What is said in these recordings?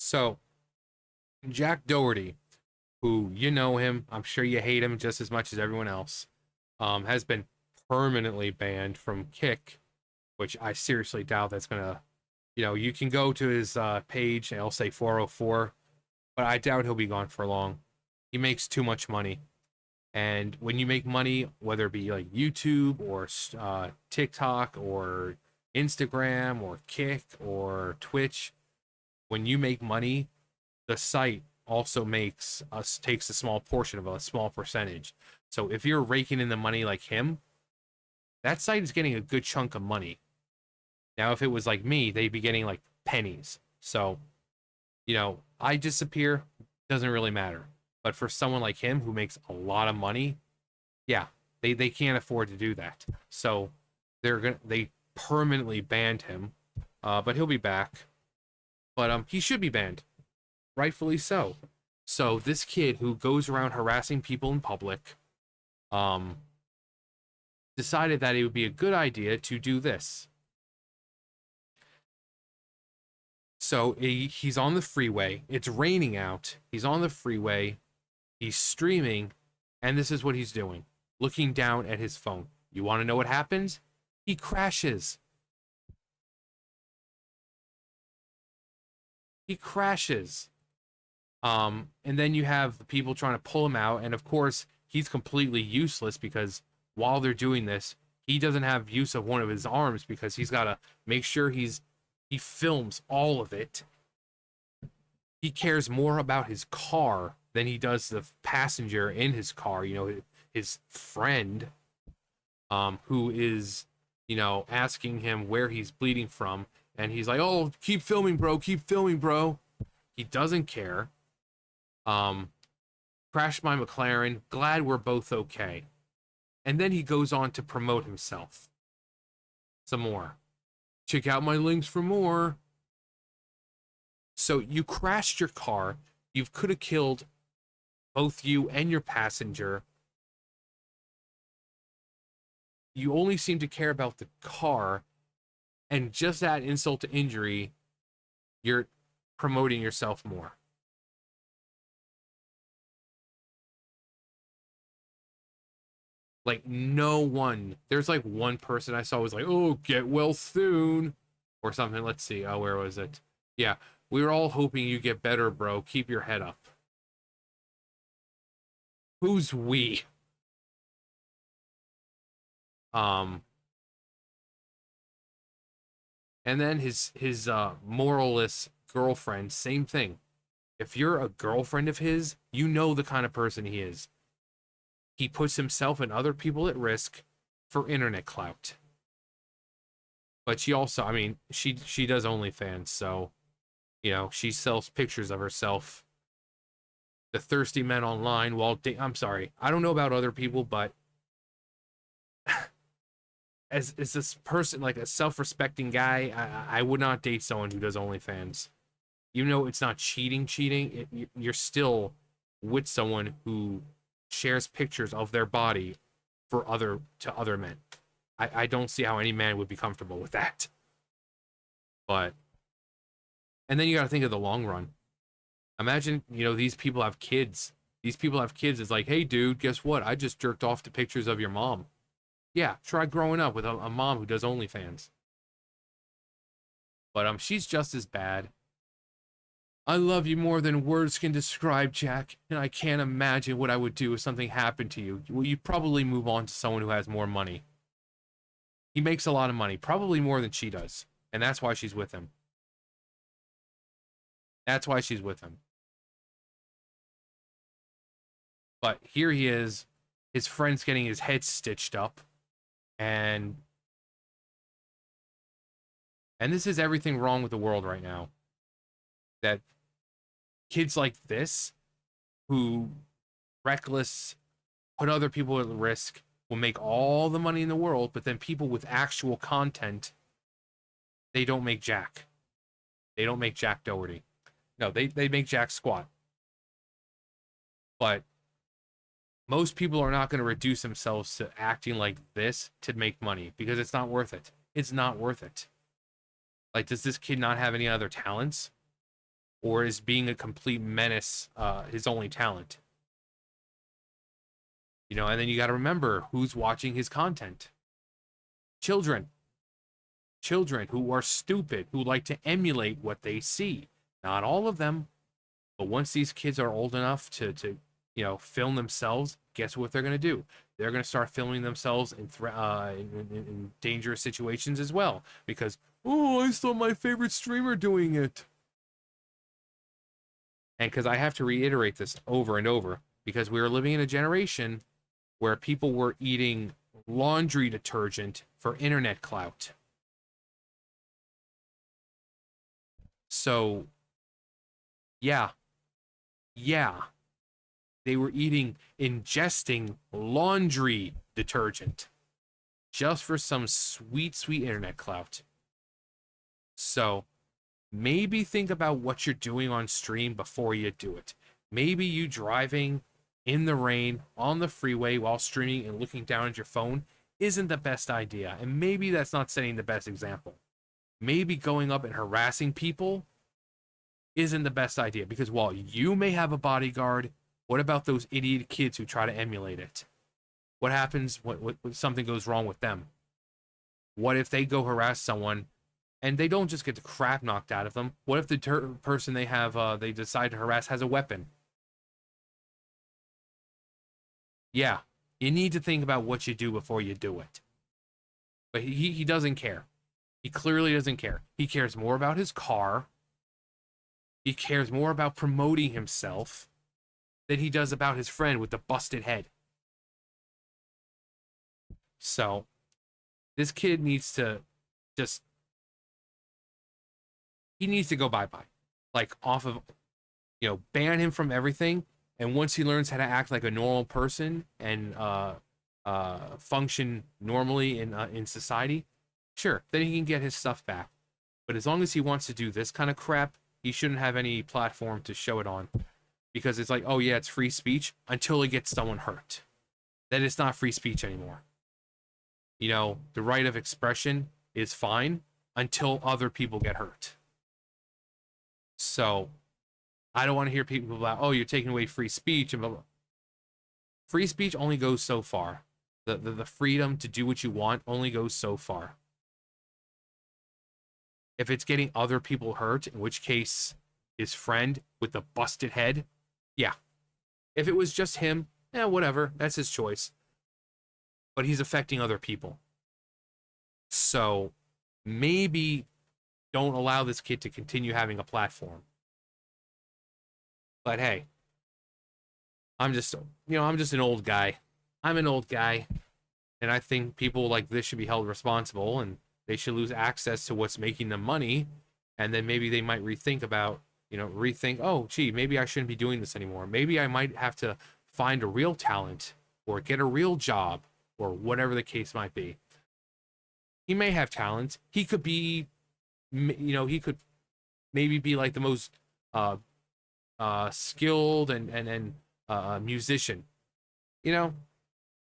So, Jack Doherty, who you know him, I'm sure you hate him just as much as everyone else, has been permanently banned from Kick, which I seriously doubt that's gonna. You can go to his page and it'll say 404, but I doubt he'll be gone for long. He makes too much money. And when you make money, whether it be like YouTube or TikTok or Instagram or Kick or Twitch, when you make money, the site also takes a small portion of a small percentage. So if you're raking in the money like him, that site is getting a good chunk of money. Now, if it was like me, they'd be getting like pennies. So, I disappear, doesn't really matter. But for someone like him who makes a lot of money, yeah, they can't afford to do that. So they permanently banned him. But he'll be back. But he should be banned. Rightfully so. So this kid who goes around harassing people in public, um, decided that it would be a good idea to do this. So he's on the freeway. It's raining out. He's on the freeway. He's streaming, and this is what he's doing. Looking down at his phone. You want to know what happens? He crashes. He crashes. And then you have the people trying to pull him out, and of course, he's completely useless because while they're doing this, he doesn't have use of one of his arms because he's got to make sure he films all of it. He cares more about his car than he does the passenger in his car, his friend, who is, asking him where he's bleeding from. And he's like, oh, keep filming, bro. Keep filming, bro. He doesn't care. Crashed my McLaren. Glad we're both okay. And then he goes on to promote himself some more. Check out my links for more. So you crashed your car. You could have killed both you and your passenger. You only seem to care about the car. And just that insult to injury, you're promoting yourself more. Like, no one. There's like one person I saw was like, oh, get well soon. Or something. Let's see. Oh, where was it? Yeah. We were all hoping you get better, bro. Keep your head up. Who's we? Um, and then his moralless girlfriend, same thing. If you're a girlfriend of his, you know the kind of person he is. He puts himself and other people at risk for internet clout. But she also, I mean, she does OnlyFans, so she sells pictures of herself. The thirsty men online while I'm sorry, I don't know about other people, but as this person, like a self-respecting guy, I would not date someone who does OnlyFans. It's not cheating. You're still with someone who shares pictures of their body to other men. I don't see how any man would be comfortable with that. But and then you got to think of the long run. Imagine, these people have kids. These people have kids. It's like, hey, dude, guess what? I just jerked off to pictures of your mom. Yeah, try growing up with a mom who does OnlyFans. But she's just as bad. I love you more than words can describe, Jack, and I can't imagine what I would do if something happened to you. Well, you probably move on to someone who has more money. He makes a lot of money, probably more than she does, and that's why she's with him. That's why she's with him. But here he is, his friend's getting his head stitched up, and this is everything wrong with the world right now. That kids like this, who reckless, put other people at risk, will make all the money in the world, but then people with actual content, they don't make Jack. They don't make Jack Doherty. No, they make Jack squat. But most people are not going to reduce themselves to acting like this to make money because it's not worth it. It's not worth it. Like, does this kid not have any other talents? Or is being a complete menace his only talent? You know, and then you got to remember who's watching his content. Children. Children who are stupid, who like to emulate what they see. Not all of them, but once these kids are old enough to film themselves, guess what they're going to do? They're going to start filming themselves in dangerous situations as well. Because, oh, I saw my favorite streamer doing it. And because I have to reiterate this over and over, because we are living in a generation where people were eating laundry detergent for internet clout. So, yeah, they were ingesting laundry detergent just for some sweet, sweet internet clout. So, maybe think about what you're doing on stream before you do it. Maybe you driving in the rain on the freeway while streaming and looking down at your phone isn't the best idea. And maybe that's not setting the best example. Maybe going up and harassing people isn't the best idea, because while you may have a bodyguard, what about those idiot kids who try to emulate it? What happens when something goes wrong with them? What if they go harass someone and they don't just get the crap knocked out of them? What if the person they decide to harass has a weapon? Yeah, you need to think about what you do before you do it. But he doesn't care. He clearly doesn't care. He cares more about his car. He cares more about promoting himself than he does about his friend with the busted head. So, this kid needs to just... he needs to go bye-bye. Like, off of... ban him from everything. And once he learns how to act like a normal person and function normally in society, sure, then he can get his stuff back. But as long as he wants to do this kind of crap, he shouldn't have any platform to show it on. Because it's like, oh yeah, it's free speech until it gets someone hurt. Then it's not free speech anymore. The right of expression is fine until other people get hurt. So, I don't want to hear people about, oh, you're taking away free speech and blah, blah. Free speech only goes so far. The freedom to do what you want only goes so far. If it's getting other people hurt, in which case his friend with the busted head, yeah. If it was just him, whatever, that's his choice. But he's affecting other people. So maybe don't allow this kid to continue having a platform. But hey, I'm just an old guy. I'm an old guy. And I think people like this should be held responsible, and they should lose access to what's making them money. And then maybe they might rethink, oh, gee, maybe I shouldn't be doing this anymore. Maybe I might have to find a real talent or get a real job or whatever the case might be. He may have talent. He could be, he could maybe be like the most skilled and musician.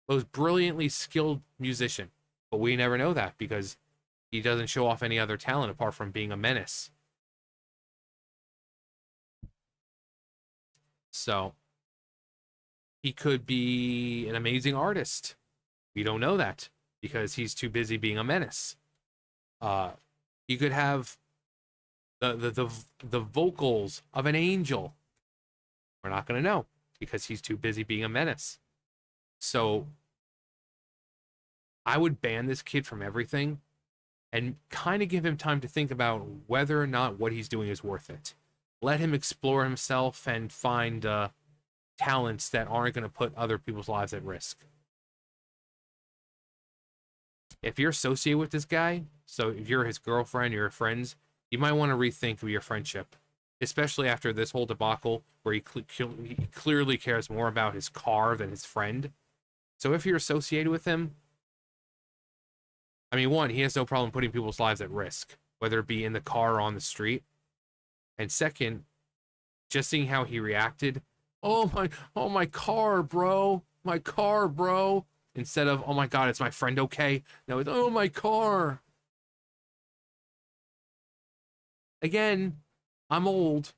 Most brilliantly skilled musician. But we never know that because he doesn't show off any other talent apart from being a menace. So, he could be an amazing artist. We don't know that because he's too busy being a menace. He could have the vocals of an angel. We're not going to know because he's too busy being a menace. So, I would ban this kid from everything and kind of give him time to think about whether or not what he's doing is worth it. Let him explore himself and find talents that aren't going to put other people's lives at risk. If you're associated with this guy, so if you're his girlfriend, you're friends, you might want to rethink your friendship, especially after this whole debacle where he clearly cares more about his car than his friend. So if you're associated with him, I mean, one, he has no problem putting people's lives at risk, whether it be in the car or on the street. And second, just seeing how he reacted, oh my car, bro, my car, bro, instead of, oh my God, it's my friend, okay? No, it's, oh my car. Again, I'm old.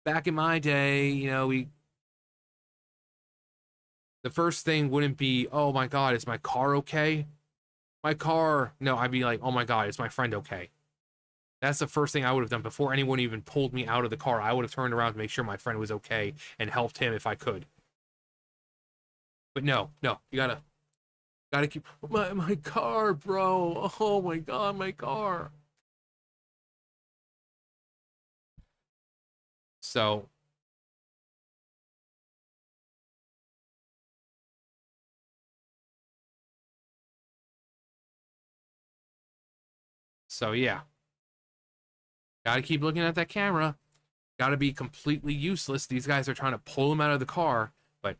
back in my day, you know, the first thing wouldn't be, oh my God, is my car okay? My car. No, I'd be like, oh my God, is my friend okay? That's the first thing I would have done before anyone even pulled me out of the car. I would have turned around to make sure my friend was okay and helped him if I could. But no, no, you gotta keep my car, bro. Oh my God, my car. So so yeah, gotta keep looking at that camera. Gotta be completely useless. These guys are trying to pull him out of the car, but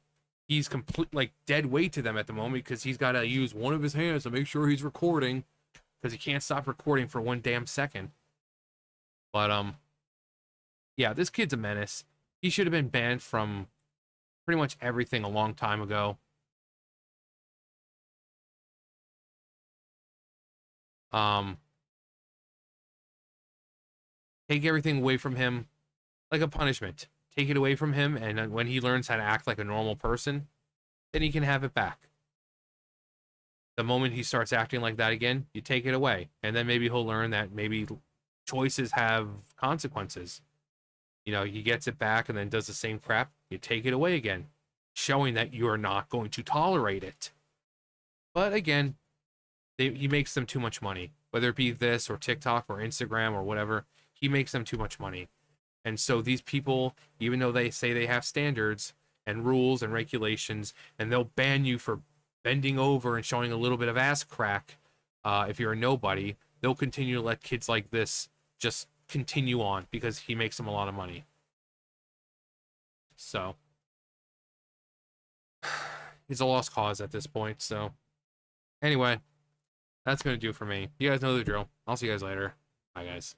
he's complete like dead weight to them at the moment because he's got to use one of his hands to make sure he's recording because he can't stop recording for one damn second. But yeah, this kid's a menace. He should have been banned from pretty much everything a long time ago. Um, take everything away from him like a punishment. Take it away from him, and when he learns how to act like a normal person, then he can have it back. The moment he starts acting like that again, you take it away, and then maybe he'll learn that maybe choices have consequences. You know, he gets it back and then does the same crap, you take it away again, showing that you are not going to tolerate it. But again, he makes them too much money, whether it be this or TikTok or Instagram or whatever. He makes them too much money. And so these people, even though they say they have standards and rules and regulations, and they'll ban you for bending over and showing a little bit of ass crack if you're a nobody, they'll continue to let kids like this just continue on because he makes them a lot of money. So he's a lost cause at this point. So anyway, that's going to do for me. You guys know the drill. I'll see you guys later. Bye, guys.